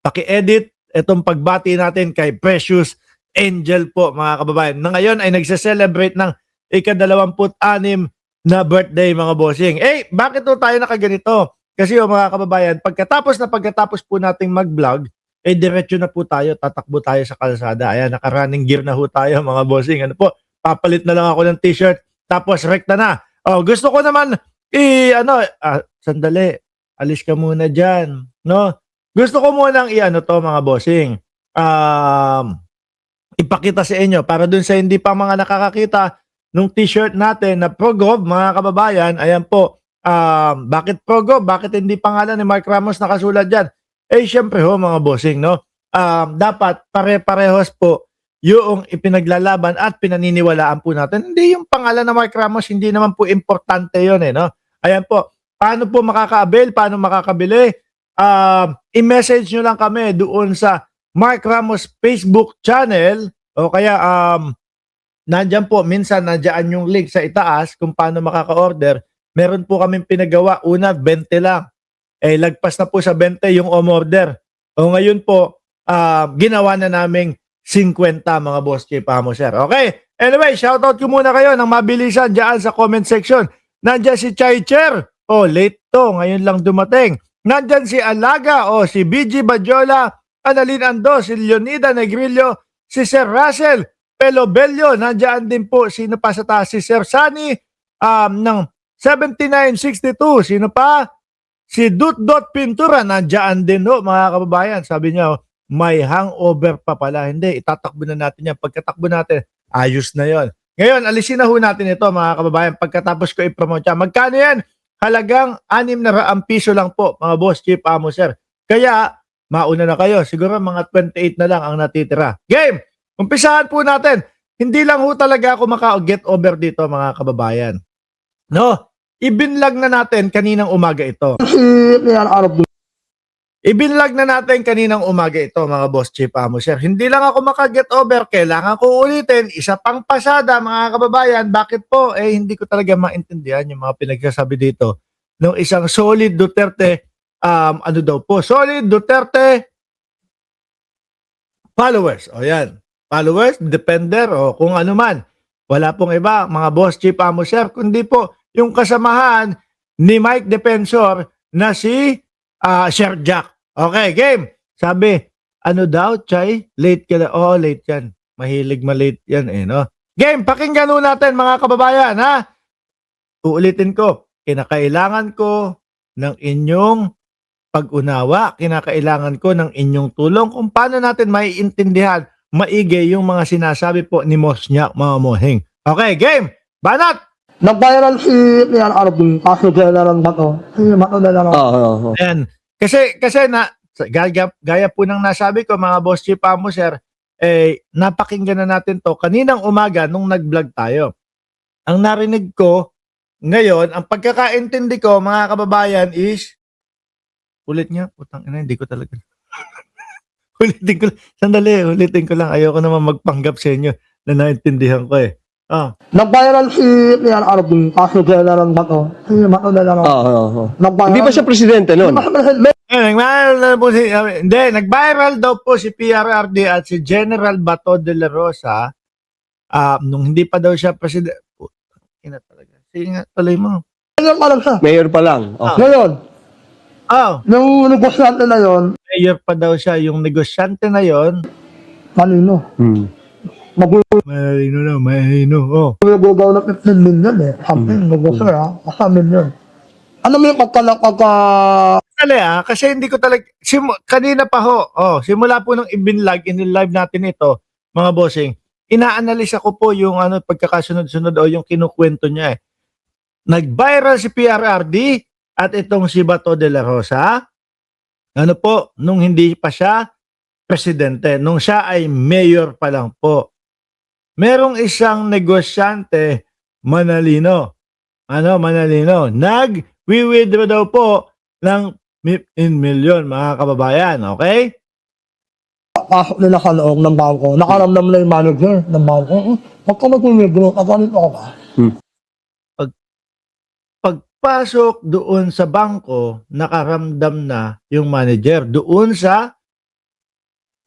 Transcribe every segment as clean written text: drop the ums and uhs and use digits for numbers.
paki-edit itong pagbati natin kay Precious Angel po mga kababayan, na ngayon ay nagse-celebrate ng ika-26 na birthday mga bossing. Bakit po tayo nakaganito? Kasi mga kababayan, pagkatapos po nating mag-vlog, diretso na po tayo, tatakbo tayo sa kalsada. Ayan, naka-running gear na po tayo mga bossing. Ano po, papalit na lang ako ng t-shirt, tapos rekta na. Gusto ko naman, sandali, alis ka muna dyan. No? Gusto ko munang to mga bossing. Ipakita sa inyo para dun sa hindi pa mga nakakakita nung t-shirt natin na Progov mga kababayan. Ayan po, bakit Progov? Bakit hindi pangalan ni Mark Ramos nakasulat dyan? Syempre ho mga bossing, no? Dapat pare-parehos po yung ipinaglalaban at pinaniniwalaan po natin. Hindi yung pangalan na Mark Ramos, hindi naman po importante yun no? Ayan po, paano po makaka-avail? Paano makakabili? I-message nyo lang kami doon sa Mark Ramos Facebook channel o kaya nandyan po, minsan nandyan yung link sa itaas kung paano makaka-order. Meron po kaming pinagawa, una 20 lang. Lagpas na po sa 20 yung umorder. Ngayon po, ginawa na naming 50 mga boss Chief Amo sir. Okay, anyway, shoutout ko muna kayo ng mabilisan dyan sa comment section. Nandyan si Chai Cher. Late to, ngayon lang dumating. Nandyan si Alaga, si BG Badjola, Annalyn Ando, si Leonida Negrillo, si Sir Russell Pelobello, nandiyan din po, sino pa sa taas? Si Sir Sunny ng 7962, sino pa? Si Dut Pintura, nandiyan din mga kababayan. Sabi niya, may hangover pa pala. Hindi, itatakbo na natin yan. Pagkatakbo natin, ayos na yon. Ngayon, alisin na ho natin ito mga kababayan. Pagkatapos ko i-promote siya. Magkano yan? Halagang 600 piso lang po mga boss Chief Amo sir. Kaya, mauna na kayo. Siguro mga 28 na lang ang natitira. Game! Umpisahan po natin. Hindi lang ho talaga ako maka-get over dito mga kababayan. No? Ibinlag na natin kaninang umaga ito. Ibinlag na natin kaninang umaga ito mga boss Chief Amo sir. Hindi lang ako maka-get over. Kailangan ko ulitin. Isa pang pasada mga kababayan. Bakit po? Hindi ko talaga maintindihan yung mga pinagsasabi dito. Nung isang solid Duterte, Solid Duterte followers. Yan. Followers, defender, kung ano man. Wala pong iba, mga boss Chief Amo sir, kundi po yung kasamahan ni Mike Defensor na si Sir Jack. Okay, game. Sabi, ano daw, Chay? Late ka na. Late yan. Mahilig malate yan no? Game, pakinggan nun natin mga kababayan, ha? Uulitin ko, kinakailangan ko ng inyong pag-unawa, kinakailangan ko ng inyong tulong kung paano natin maiintindihan maigi yung mga sinasabi po ni Mosnyak mga mohing. Okay, game! Banat! Nag-viral si Ian Arvin, kaso General Bato. Si Bato na lang. Ayan. Kasi gaya po ng nasabi ko mga boss Chief Amo sir, napakinggan na natin to kaninang umaga nung nag-vlog tayo. Ang narinig ko ngayon, ang pagkakaintindi ko mga kababayan is ulit niya, putang ina, hindi ko talaga. Ulitin ko lang. Ayoko naman magpanggap sa inyo na naintindihan ko Nag-viral si Ian Arvin, kaso General Bato. Si Bato na lang. Hindi ba siya presidente noon? Nag-viral daw po si PRRD at si General Bato de la Rosa nung hindi pa daw siya presidente. Ina talaga. Sige nga, tuloy mo. Ngayon pa lang siya. Mayor pa lang. Ngayon, nung negosyante na yon, mayor pa daw siya. Yung negosyante na yon, kanino? mahino. Magugaw na 15 million Something, negosyo Asa million. Ano mo yung Dali kasi hindi ko talaga, kanina pa ho, simula po nung in-live natin ito, mga bossing, ina-analyze ko po yung pagkakasunod-sunod o yung kinukwento niya Nag-viral si PRRD at itong si Bato de la Rosa, nung hindi pa siya presidente, nung siya ay mayor pa lang po. Merong isang negosyante, Manalino. Manalino? Nag-withdraw daw po ng 15 million, mga kababayan. Okay? pasok nila sa loob ng bangko, nakaramdam na yung manager ng bangko, huwag ka mag-withdraw, kapalit ako ba? Pagpasok doon sa bangko, nakaramdam na yung manager doon sa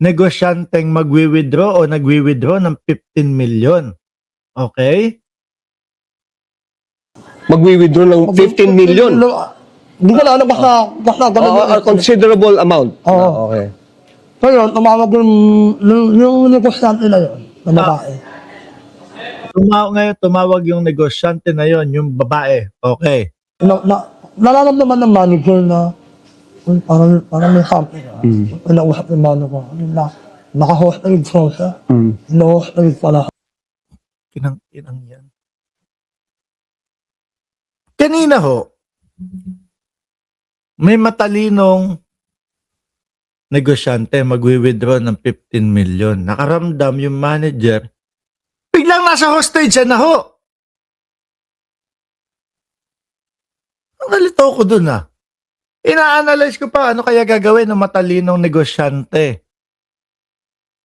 negosyanteng magwi-withdraw o nagwi-withdraw ng 15 million. Okay? Magwi-withdraw ng 15 million. Hindi ko na alam, basta ganun. Oo, a considerable amount. Oo. Ah, okay. So yun, tumawag yung negosyante na yun, na babae. Tumawag yung negosyante na yon, yung babae. Okay. Nararamdaman ng manager na parang may something. Inausap yung manager ko. Naka-hostage ko siya. Ina-hostage pala. Inang yan. Kanina ho, may matalinong negosyante magwi-withdraw ng 15 million. Nakaramdam yung manager, biglang nasa hostage siya na ho. Ang nalito ko dun Ina-analyze ko pa ano kaya gagawin ng matalinong negosyante.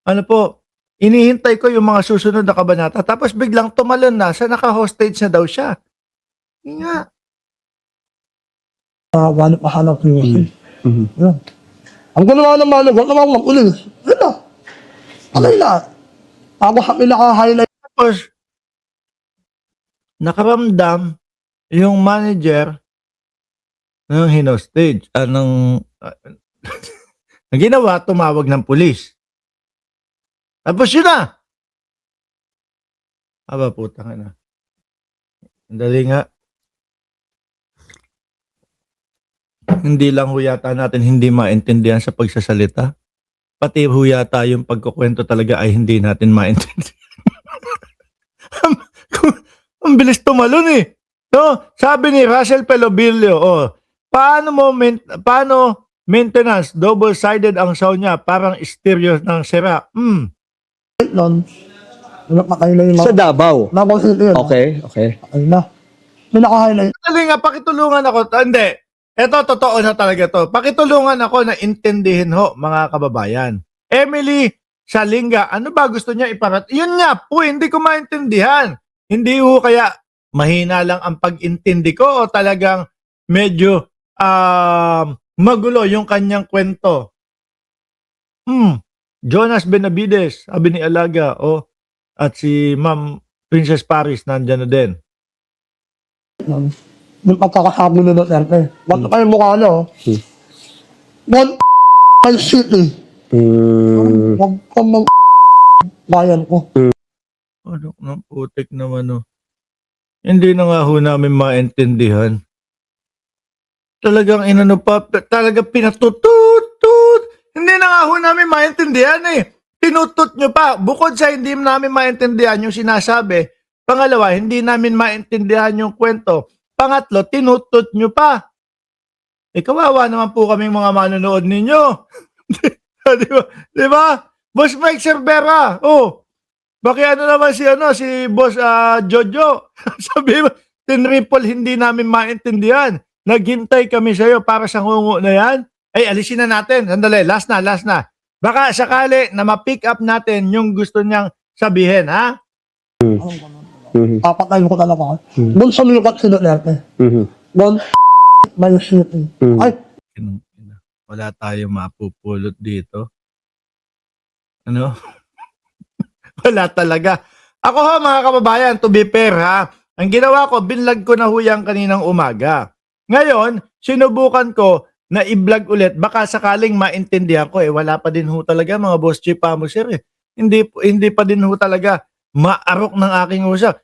Ano po, inihintay ko yung mga susunod na kabanata tapos biglang tumalon na sa naka-hostage na daw siya. Nga. Wala pa hanap niyo. Yun. Ang ginawa ng manager, namang mag-ulis. Yun na. Okay na. Ako kami naka-highlight. Tapos, nakaramdam yung manager ng hinostage. Ang ginawa, tumawag ng pulis. Tapos yun na. Aba, putang ina. Dali nga. Hindi lang ho yata natin hindi maintindihan sa pagsasalita. Pati ho yata yung pagkukwento talaga ay hindi natin maintindihan. Ang bilis tumalon No, sabi ni Russell Pelobilio, paano maintenance, double-sided ang sound niya, parang stereo ng sira. nun. Nakakailan yung Sa Davao. Nabasit yun. Okay. Ay na. May naka-highlight. Dali nga, pakitulungan ako. Hindi. Ito, totoo na talaga to. Pakitulungan ako na intindihin ho, mga kababayan. Emily Salinga, ano ba gusto niya iparat? Yun nga po, hindi ko maintindihan. Hindi ho kaya mahina lang ang pag-intindi ko o talagang medyo magulo yung kanyang kwento. Jonas Benavides, sabi ni Alaga, at si Ma'am Princess Paris nandyan na din. Yung pagkakasabi ni Duterte. Ba't kayo mukha na, One city. Huwag ka bayan ko. Ano ng putik naman Hindi na nga ho namin maintindihan. Talagang talagang pinatutut. Hindi na nga ho namin maintindihan Tinutut nyo pa. Bukod sa hindi namin maintindihan yung sinasabi, pangalawa, hindi namin maintindihan yung kwento. Pangatlo, tinutut nyo pa. Kawawa naman po kaming mga manonood ninyo. Di ba? Boss Mike Cervera. Bakit naman si Boss Jojo? Sabi mo, tinripol hindi namin maintindihan. Naghintay kami sa'yo para sa ngungo na yan. Alisin na natin. Sandali, last na. Baka sakali na ma-pick up natin yung gusto niyang sabihin, ha? Papatayin ko talaga. Doon sa milukat si Duterte. Doon, may city. Ay, Wala tayong mapupulot dito. Ano? Wala talaga. Ako mga kababayan, to be fair ang ginawa ko, binlag ko na huyang kaninang umaga. Ngayon, sinubukan ko na i-vlog ulit, baka sakaling maintindihan ko wala pa din ho talaga mga boss chief sir Hindi pa din ho talaga maarok ng aking usap.